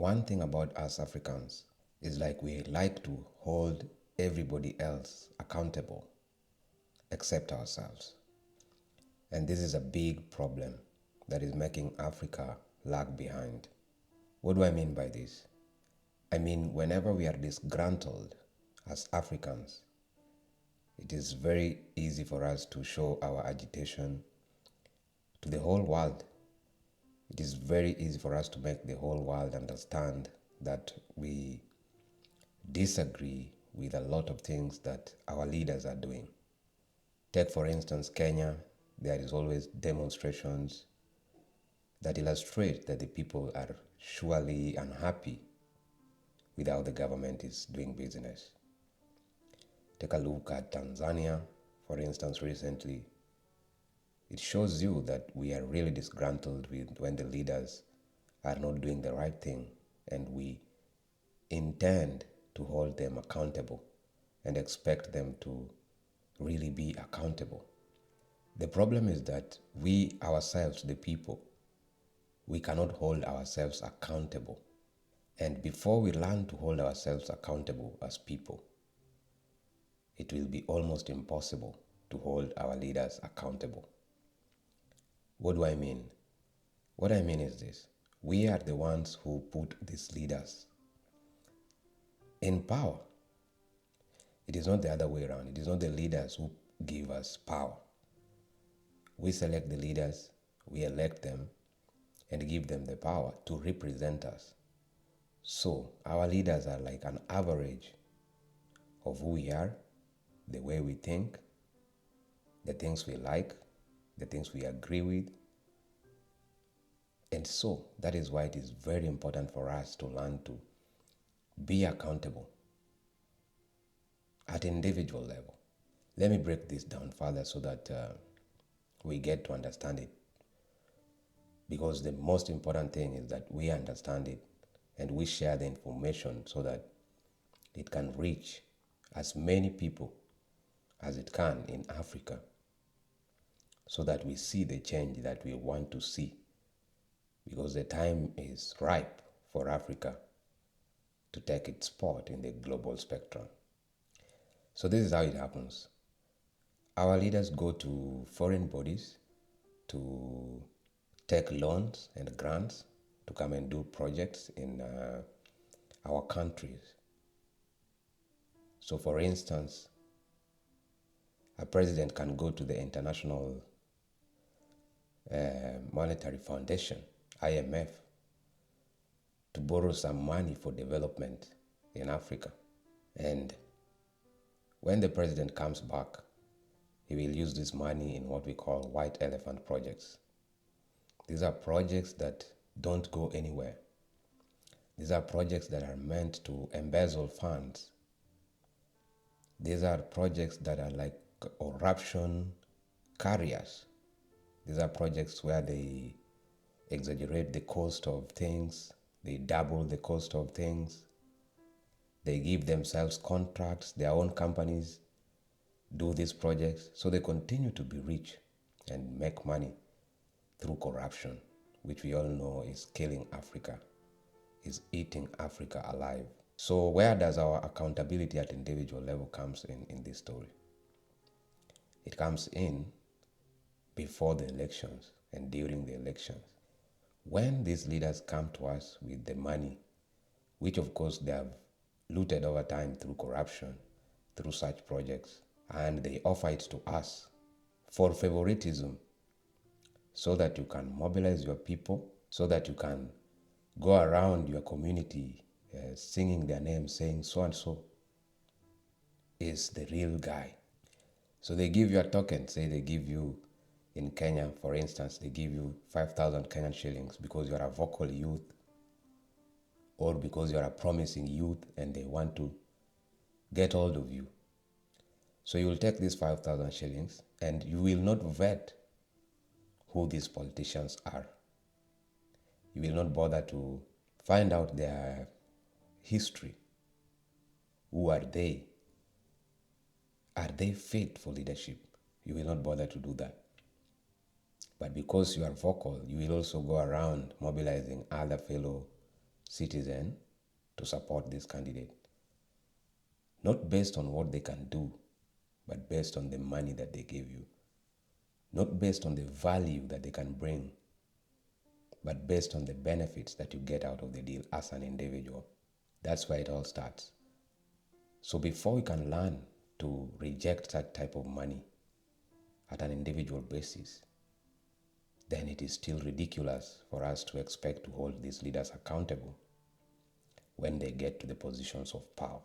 One thing about us Africans is like we like to hold everybody else accountable except ourselves. And this is a big problem that is making Africa lag behind. What do I mean by this? I mean, whenever we are disgruntled as Africans, it is very easy for us to show our agitation to the whole world. It is very easy for us to make the whole world understand that we disagree with a lot of things that our leaders are doing. Take, for instance, Kenya. There is always demonstrations that illustrate that the people are surely unhappy with how the government is doing business. Take a look at Tanzania, for instance, recently. It shows you that we are really disgruntled with when the leaders are not doing the right thing, and we intend to hold them accountable and expect them to really be accountable. The problem is that we ourselves, the people, we cannot hold ourselves accountable. And before we learn to hold ourselves accountable as people, it will be almost impossible to hold our leaders accountable. What do I mean? What I mean is this. We are the ones who put these leaders in power. It is not the other way around. It is not the leaders who give us power. We select the leaders, we elect them, and give them the power to represent us. So our leaders are like an average of who we are, the way we think, the things we like, the things we agree with. And so that is why it is very important for us to learn to be accountable at individual level. Let me break this down further so that we get to understand it. Because the most important thing is that we understand it and we share the information so that it can reach as many people as it can in Africa, so that we see the change that we want to see. Because the time is ripe for Africa to take its spot in the global spectrum. So this is how it happens. Our leaders go to foreign bodies to take loans and grants to come and do projects in our countries. So for instance, a president can go to the International Monetary Foundation, IMF, to borrow some money for development in Africa. And when the president comes back, he will use this money in what we call white elephant projects. These are projects that don't go anywhere. These are projects that are meant to embezzle funds. These are projects that are like corruption carriers. These are projects where they exaggerate the cost of things, they double the cost of things, they give themselves contracts, their own companies do these projects, so they continue to be rich and make money through corruption, which we all know is killing Africa, is eating Africa alive. So where does our accountability at individual level comes in this story? It comes in before the elections and during the elections. When these leaders come to us with the money, which of course they have looted over time through corruption, through such projects, and they offer it to us for favoritism, so that you can mobilize your people, so that you can go around your community singing their names, saying so and so is the real guy. So they give you a token, say they give you, in Kenya for instance, they give you 5,000 Kenyan shillings because you are a vocal youth, or because you are a promising youth and they want to get hold of you. So you will take these 5,000 shillings and you will not vet who these politicians are. You will not bother to find out their history. Who are they? Are they fit for leadership? You will not bother to do that. But because you are vocal, you will also go around mobilizing other fellow citizen to support this candidate. Not based on what they can do, but based on the money that they give you. Not based on the value that they can bring, but based on the benefits that you get out of the deal as an individual. That's where it all starts. So before we can learn to reject that type of money at an individual basis, then it is still ridiculous for us to expect to hold these leaders accountable when they get to the positions of power.